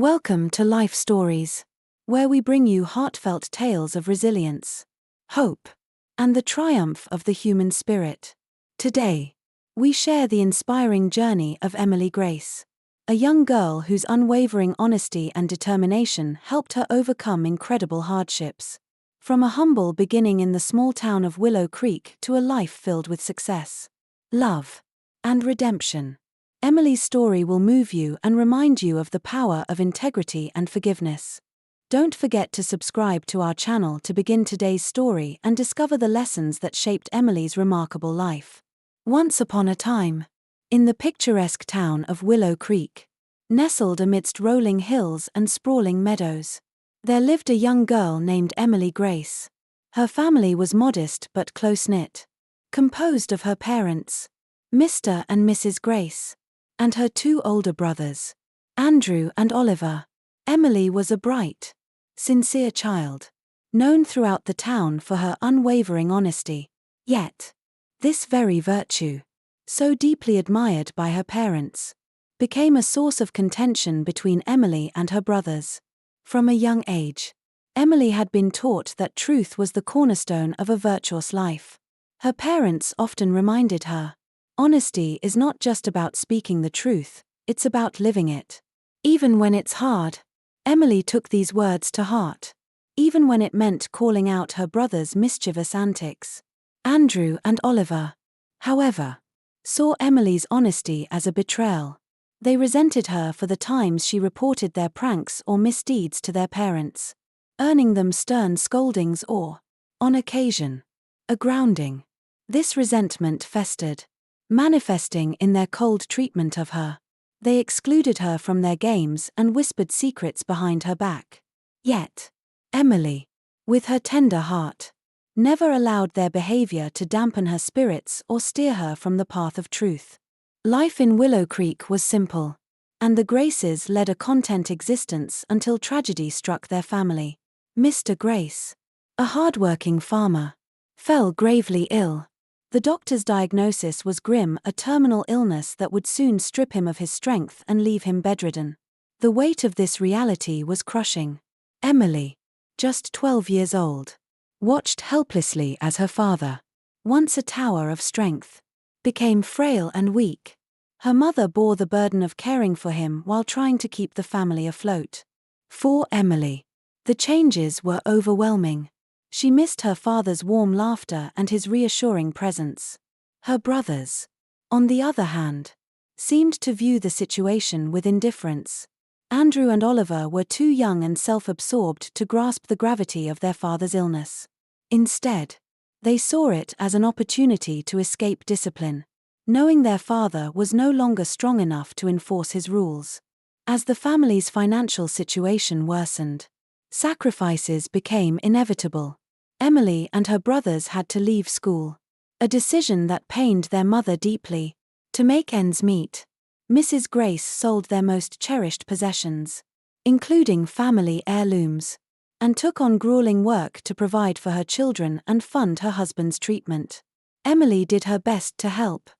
Welcome to Life Stories, where we bring you heartfelt tales of resilience, hope, and the triumph of the human spirit. Today, we share the inspiring journey of Emily Grace, a young girl whose unwavering honesty and determination helped her overcome incredible hardships. From a humble beginning in the small town of Willow Creek to a life filled with success, love, and redemption, Emily's story will move you and remind you of the power of integrity and forgiveness. Don't forget to subscribe to our channel to begin today's story and discover the lessons that shaped Emily's remarkable life. Once upon a time, in the picturesque town of Willow Creek, nestled amidst rolling hills and sprawling meadows, there lived a young girl named Emily Grace. Her family was modest but close-knit, composed of her parents, Mr. and Mrs. Grace, and her two older brothers, Andrew and Oliver. Emily was a bright, sincere child, known throughout the town for her unwavering honesty. Yet, this very virtue, so deeply admired by her parents, became a source of contention between Emily and her brothers. From a young age, Emily had been taught that truth was the cornerstone of a virtuous life. Her parents often reminded her, "Honesty is not just about speaking the truth, it's about living it." Even when it's hard, Emily took these words to heart, even when it meant calling out her brothers' mischievous antics. Andrew and Oliver, however, saw Emily's honesty as a betrayal. They resented her for the times she reported their pranks or misdeeds to their parents, earning them stern scoldings or, on occasion, a grounding. This resentment festered, manifesting in their cold treatment of her. They excluded her from their games and whispered secrets behind her back. Yet, Emily, with her tender heart, never allowed their behavior to dampen her spirits or steer her from the path of truth. Life in Willow Creek was simple, and the Graces led a content existence until tragedy struck their family. Mr. Grace, a hard-working farmer, fell gravely ill. The doctor's diagnosis was grim: a terminal illness that would soon strip him of his strength and leave him bedridden. The weight of this reality was crushing. Emily, just 12 years old, watched helplessly as her father, once a tower of strength, became frail and weak. Her mother bore the burden of caring for him while trying to keep the family afloat. For Emily, the changes were overwhelming. She missed her father's warm laughter and his reassuring presence. Her brothers, on the other hand, seemed to view the situation with indifference. Andrew and Oliver were too young and self-absorbed to grasp the gravity of their father's illness. Instead, they saw it as an opportunity to escape discipline, knowing their father was no longer strong enough to enforce his rules. As the family's financial situation worsened, sacrifices became inevitable. Emily and her brothers had to leave school, a decision that pained their mother deeply. To make ends meet, Mrs. Grace sold their most cherished possessions, including family heirlooms, and took on grueling work to provide for her children and fund her husband's treatment. Emily did her best to help,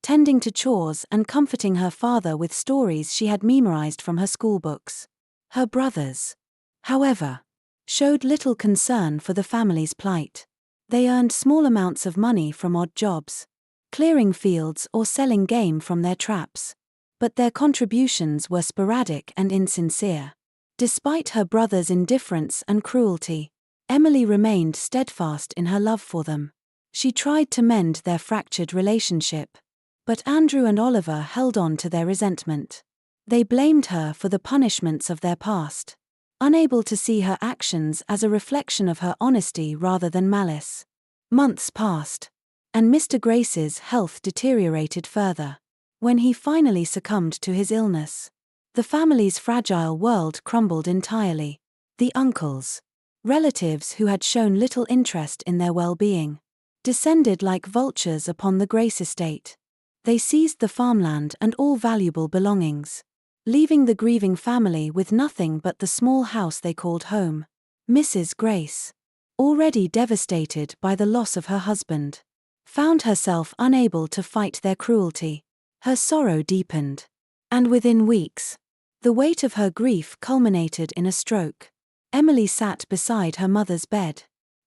tending to chores and comforting her father with stories she had memorized from her schoolbooks. Her brothers, however, showed little concern for the family's plight. They earned small amounts of money from odd jobs, clearing fields or selling game from their traps, but their contributions were sporadic and insincere. Despite her brother's indifference and cruelty, Emily remained steadfast in her love for them. She tried to mend their fractured relationship, but Andrew and Oliver held on to their resentment. They blamed her for the punishments of their past, unable to see her actions as a reflection of her honesty rather than malice. Months passed, and Mr. Grace's health deteriorated further. When he finally succumbed to his illness, the family's fragile world crumbled entirely. The uncles, relatives who had shown little interest in their well-being, descended like vultures upon the Grace estate. They seized the farmland and all valuable belongings, leaving the grieving family with nothing but the small house they called home. Mrs. Grace, already devastated by the loss of her husband, found herself unable to fight their cruelty. Her sorrow deepened, and within weeks, The weight of her grief culminated in a stroke. Emily sat beside her mother's bed,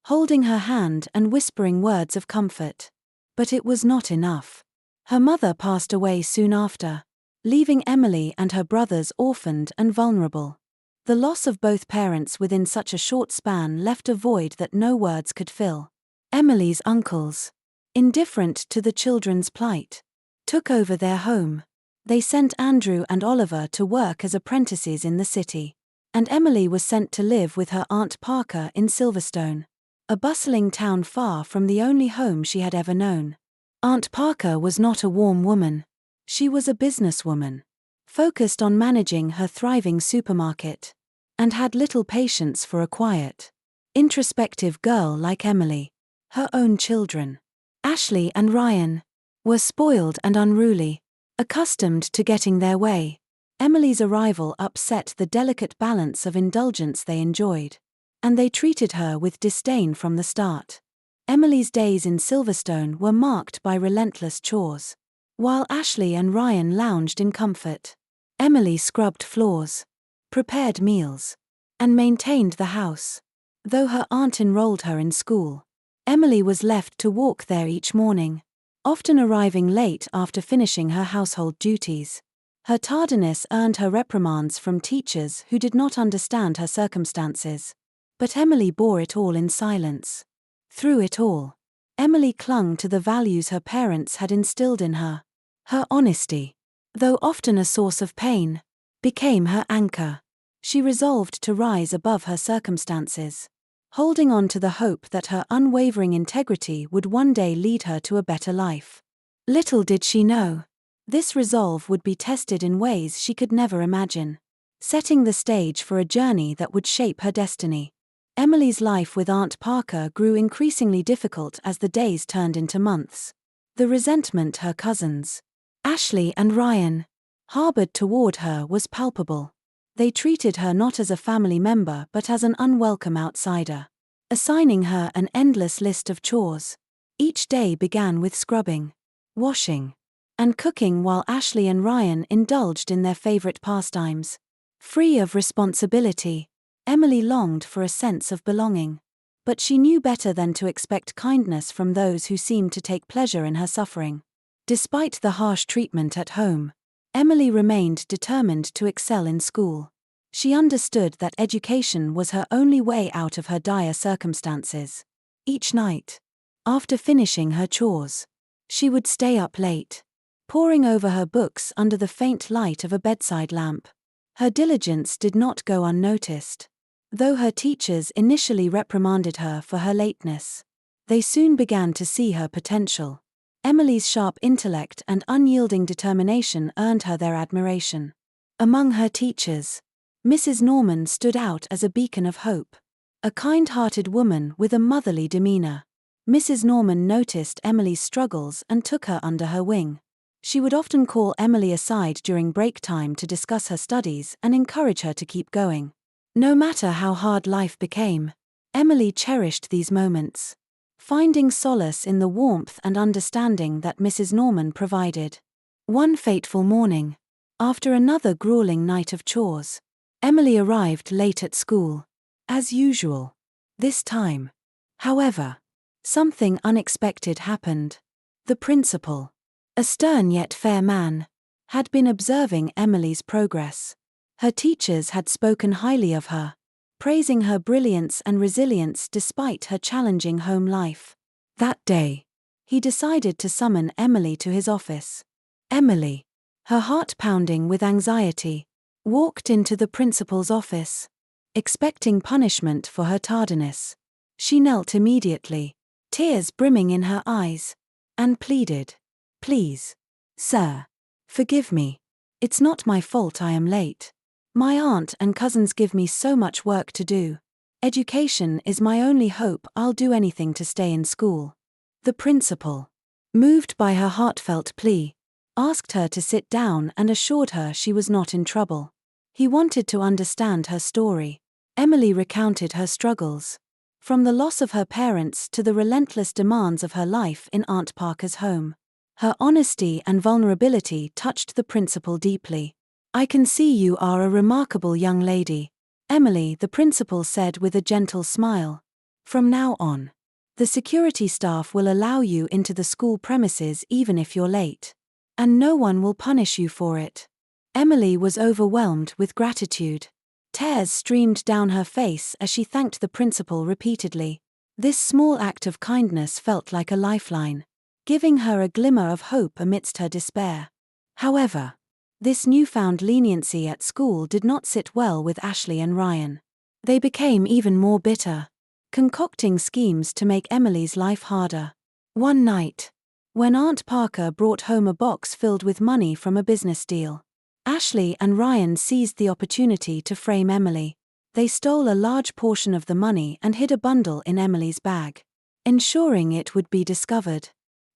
holding her hand and whispering words of comfort. But it was not enough. Her mother passed away soon after, leaving Emily and her brothers orphaned and vulnerable. The loss of both parents within such a short span left a void that no words could fill. Emily's uncles, indifferent to the children's plight, took over their home. They sent Andrew and Oliver to work as apprentices in the city, and Emily was sent to live with her Aunt Parker in Silverstone, a bustling town far from the only home she had ever known. Aunt Parker was not a warm woman. She was a businesswoman, focused on managing her thriving supermarket, and had little patience for a quiet, introspective girl like Emily. Her own children, Ashley and Ryan, were spoiled and unruly, accustomed to getting their way. Emily's arrival upset the delicate balance of indulgence they enjoyed, and they treated her with disdain from the start. Emily's days in Silverstone were marked by relentless chores. While Ashley and Ryan lounged in comfort, Emily scrubbed floors, prepared meals, and maintained the house. Though her aunt enrolled her in school, Emily was left to walk there each morning, often arriving late after finishing her household duties. Her tardiness earned her reprimands from teachers who did not understand her circumstances. But Emily bore it all in silence. Through it all, Emily clung to the values her parents had instilled in her. Her honesty, though often a source of pain, became her anchor. She resolved to rise above her circumstances, holding on to the hope that her unwavering integrity would one day lead her to a better life. Little did she know, this resolve would be tested in ways she could never imagine, setting the stage for a journey that would shape her destiny. Emily's life with Aunt Parker grew increasingly difficult as the days turned into months. The resentment her cousins, Ashley and Ryan, harbored toward her was palpable. They treated her not as a family member but as an unwelcome outsider, assigning her an endless list of chores. Each day began with scrubbing, washing, and cooking while Ashley and Ryan indulged in their favorite pastimes. Free of responsibility, Emily longed for a sense of belonging. But she knew better than to expect kindness from those who seemed to take pleasure in her suffering. Despite the harsh treatment at home, Emily remained determined to excel in school. She understood that education was her only way out of her dire circumstances. Each night, after finishing her chores, she would stay up late, poring over her books under the faint light of a bedside lamp. Her diligence did not go unnoticed. Though her teachers initially reprimanded her for her lateness, they soon began to see her potential. Emily's sharp intellect and unyielding determination earned her their admiration. Among her teachers, Mrs. Norman stood out as a beacon of hope. A kind-hearted woman with a motherly demeanor, Mrs. Norman noticed Emily's struggles and took her under her wing. She would often call Emily aside during break time to discuss her studies and encourage her to keep going. No matter how hard life became, Emily cherished these moments, finding solace in the warmth and understanding that Mrs. Norman provided. One fateful morning, after another grueling night of chores, Emily arrived late at school, as usual. This time, however, something unexpected happened. The principal, a stern yet fair man, had been observing Emily's progress. Her teachers had spoken highly of her, praising her brilliance and resilience despite her challenging home life. That day, he decided to summon Emily to his office. Emily, her heart pounding with anxiety, walked into the principal's office, expecting punishment for her tardiness. She knelt immediately, tears brimming in her eyes, and pleaded, "Please, sir, forgive me. It's not my fault I am late. My aunt and cousins give me so much work to do. Education is my only hope. I'll do anything to stay in school." The principal, moved by her heartfelt plea, asked her to sit down and assured her she was not in trouble. He wanted to understand her story. Emily recounted her struggles, from the loss of her parents to the relentless demands of her life in Aunt Parker's home. Her honesty and vulnerability touched the principal deeply. I can see you are a remarkable young lady, Emily, the principal said with a gentle smile. From now on, the security staff will allow you into the school premises even if you're late. And no one will punish you for it. Emily was overwhelmed with gratitude. Tears streamed down her face as she thanked the principal repeatedly. This small act of kindness felt like a lifeline, giving her a glimmer of hope amidst her despair. However, this newfound leniency at school did not sit well with Ashley and Ryan. They became even more bitter, concocting schemes to make Emily's life harder. One night, when Aunt Parker brought home a box filled with money from a business deal, Ashley and Ryan seized the opportunity to frame Emily. They stole a large portion of the money and hid a bundle in Emily's bag, ensuring it would be discovered.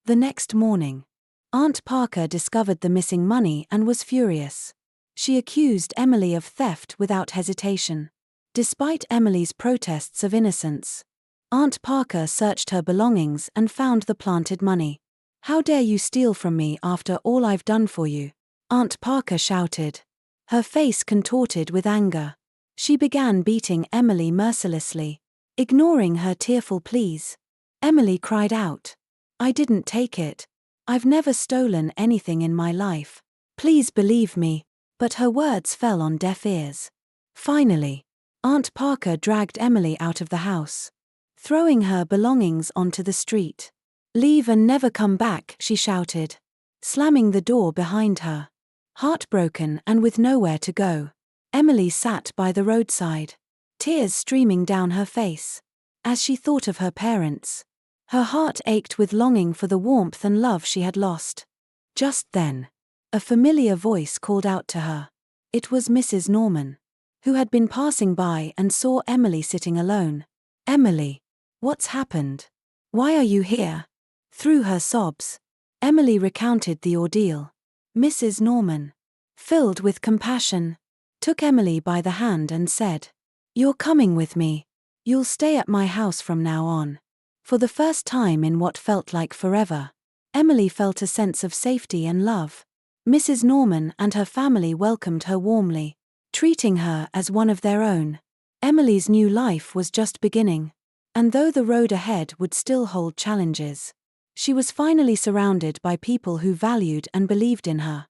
The next morning, Aunt Parker discovered the missing money and was furious. She accused Emily of theft without hesitation. Despite Emily's protests of innocence, Aunt Parker searched her belongings and found the planted money. How dare you steal from me after all I've done for you? Aunt Parker shouted, her face contorted with anger. She began beating Emily mercilessly, ignoring her tearful pleas. Emily cried out, I didn't take it. I've never stolen anything in my life. Please believe me. But her words fell on deaf ears. Finally, Aunt Parker dragged Emily out of the house, throwing her belongings onto the street. Leave and never come back, she shouted, slamming the door behind her. Heartbroken and with nowhere to go, Emily sat by the roadside, tears streaming down her face. As she thought of her parents, her heart ached with longing for the warmth and love she had lost. Just then, a familiar voice called out to her. It was Mrs. Norman, who had been passing by and saw Emily sitting alone. Emily, what's happened? Why are you here? Through her sobs, Emily recounted the ordeal. Mrs. Norman, filled with compassion, took Emily by the hand and said, You're coming with me. You'll stay at my house from now on. For the first time in what felt like forever, Emily felt a sense of safety and love. Mrs. Norman and her family welcomed her warmly, treating her as one of their own. Emily's new life was just beginning, and though the road ahead would still hold challenges, she was finally surrounded by people who valued and believed in her.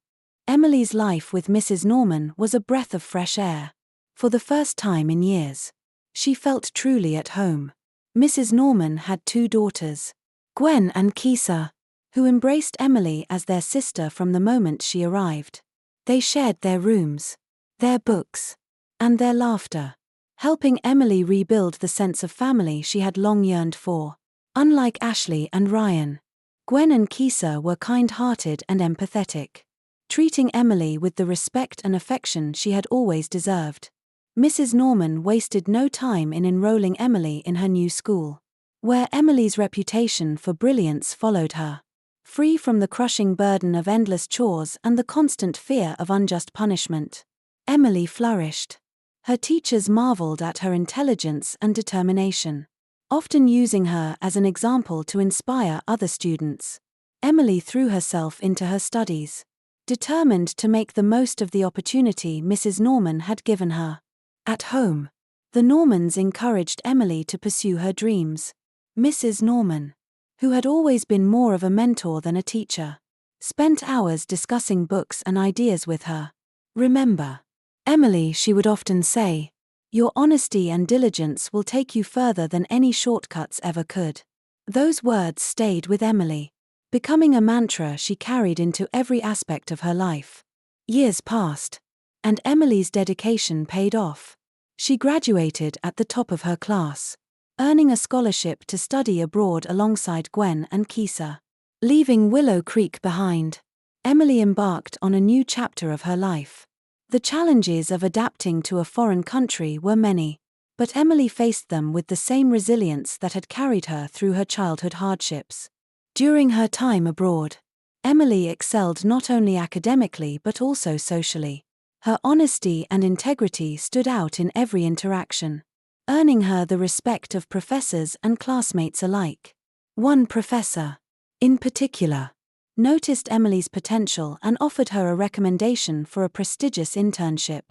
Emily's life with Mrs. Norman was a breath of fresh air. For the first time in years, she felt truly at home. Mrs. Norman had 2 daughters, Gwen and Kisa, who embraced Emily as their sister from the moment she arrived. They shared their rooms, their books, and their laughter, helping Emily rebuild the sense of family she had long yearned for. Unlike Ashley and Ryan, Gwen and Kisa were kind-hearted and empathetic, treating Emily with the respect and affection she had always deserved. Mrs. Norman wasted no time in enrolling Emily in her new school, where Emily's reputation for brilliance followed her. Free from the crushing burden of endless chores and the constant fear of unjust punishment, Emily flourished. Her teachers marveled at her intelligence and determination, often using her as an example to inspire other students. Emily threw herself into her studies, determined to make the most of the opportunity Mrs. Norman had given her. At home, the Normans encouraged Emily to pursue her dreams. Mrs. Norman, who had always been more of a mentor than a teacher, spent hours discussing books and ideas with her. Remember, Emily, she would often say, your honesty and diligence will take you further than any shortcuts ever could. Those words stayed with Emily, becoming a mantra she carried into every aspect of her life. Years passed, and Emily's dedication paid off. She graduated at the top of her class, earning a scholarship to study abroad alongside Gwen and Kisa. Leaving Willow Creek behind, Emily embarked on a new chapter of her life. The challenges of adapting to a foreign country were many, but Emily faced them with the same resilience that had carried her through her childhood hardships. During her time abroad, Emily excelled not only academically but also socially. Her honesty and integrity stood out in every interaction, earning her the respect of professors and classmates alike. One professor, in particular, noticed Emily's potential and offered her a recommendation for a prestigious internship.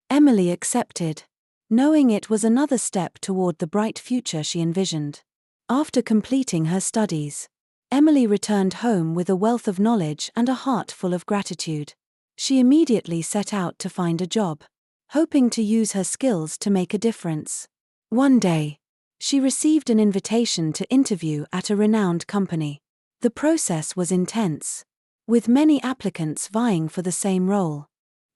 Emily accepted, knowing it was another step toward the bright future she envisioned. After completing her studies, Emily returned home with a wealth of knowledge and a heart full of gratitude. She immediately set out to find a job, hoping to use her skills to make a difference. One day, she received an invitation to interview at a renowned company. The process was intense, with many applicants vying for the same role.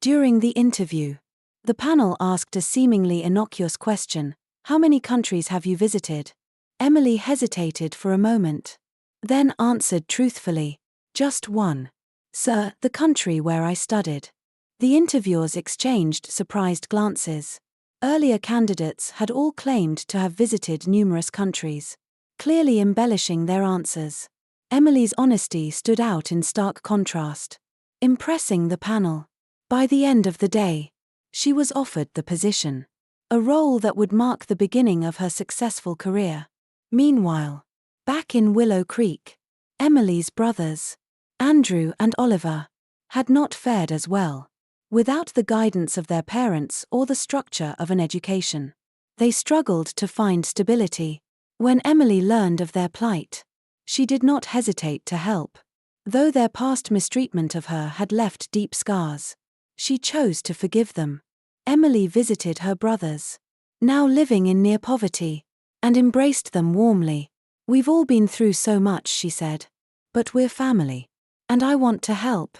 During the interview, the panel asked a seemingly innocuous question: "How many countries have you visited?" Emily hesitated for a moment, then answered truthfully, "Just one, sir, the country where I studied." The interviewers exchanged surprised glances. Earlier candidates had all claimed to have visited numerous countries, clearly embellishing their answers. Emily's honesty stood out in stark contrast, impressing the panel. By the end of the day, she was offered the position, a role that would mark the beginning of her successful career. Meanwhile, back in Willow Creek, Emily's brothers, Andrew and Oliver, had not fared as well. Without the guidance of their parents or the structure of an education, they struggled to find stability. When Emily learned of their plight, she did not hesitate to help. Though their past mistreatment of her had left deep scars, she chose to forgive them. Emily visited her brothers, now living in near poverty, and embraced them warmly. "We've all been through so much," she said, "but we're family, and I want to help."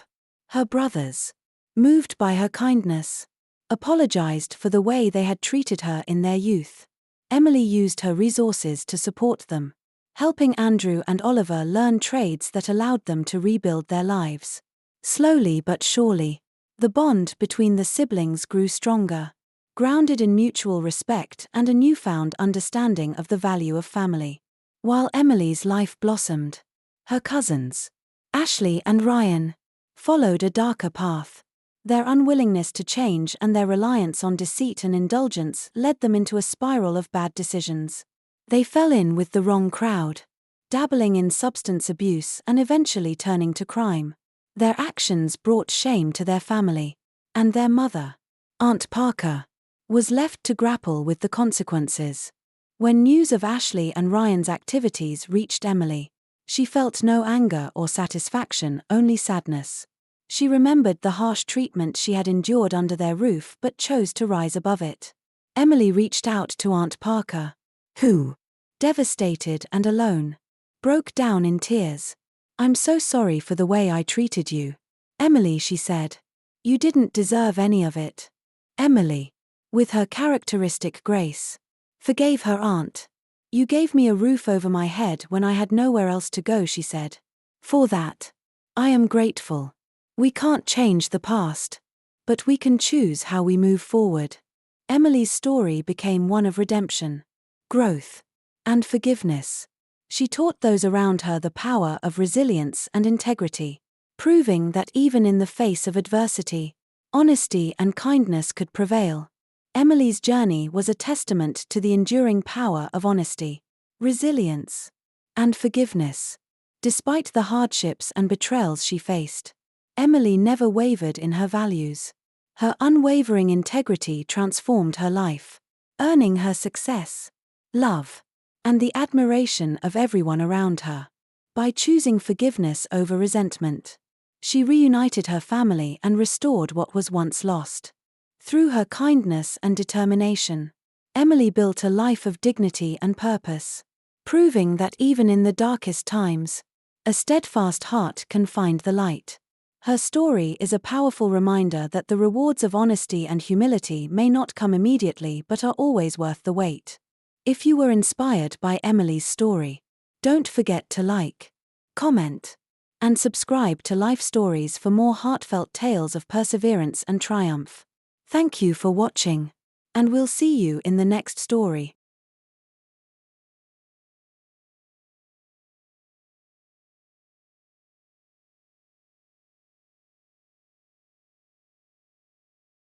Her brothers, moved by her kindness, apologized for the way they had treated her in their youth. Emily used her resources to support them, helping Andrew and Oliver learn trades that allowed them to rebuild their lives. Slowly but surely, the bond between the siblings grew stronger, grounded in mutual respect and a newfound understanding of the value of family. While Emily's life blossomed, her cousins, Ashley and Ryan, followed a darker path. Their unwillingness to change and their reliance on deceit and indulgence led them into a spiral of bad decisions. They fell in with the wrong crowd, dabbling in substance abuse and eventually turning to crime. Their actions brought shame to their family, and their mother, Aunt Parker, was left to grapple with the consequences. When news of Ashley and Ryan's activities reached Emily, she felt no anger or satisfaction, only sadness. She remembered the harsh treatment she had endured under their roof but chose to rise above it. Emily reached out to Aunt Parker, who, devastated and alone, broke down in tears. "I'm so sorry for the way I treated you, Emily," she said. "You didn't deserve any of it." Emily, with her characteristic grace, forgave her aunt. "You gave me a roof over my head when I had nowhere else to go," she said. "For that, I am grateful. We can't change the past, but we can choose how we move forward." Emily's story became one of redemption, growth, and forgiveness. She taught those around her the power of resilience and integrity, proving that even in the face of adversity, honesty and kindness could prevail. Emily's journey was a testament to the enduring power of honesty, resilience, and forgiveness. Despite the hardships and betrayals she faced, Emily never wavered in her values. Her unwavering integrity transformed her life, earning her success, love, and the admiration of everyone around her. By choosing forgiveness over resentment, she reunited her family and restored what was once lost. Through her kindness and determination, Emily built a life of dignity and purpose, proving that even in the darkest times, a steadfast heart can find the light. Her story is a powerful reminder that the rewards of honesty and humility may not come immediately but are always worth the wait. If you were inspired by Emily's story, don't forget to like, comment, and subscribe to Life Stories for more heartfelt tales of perseverance and triumph. Thank you for watching, and we'll see you in the next story.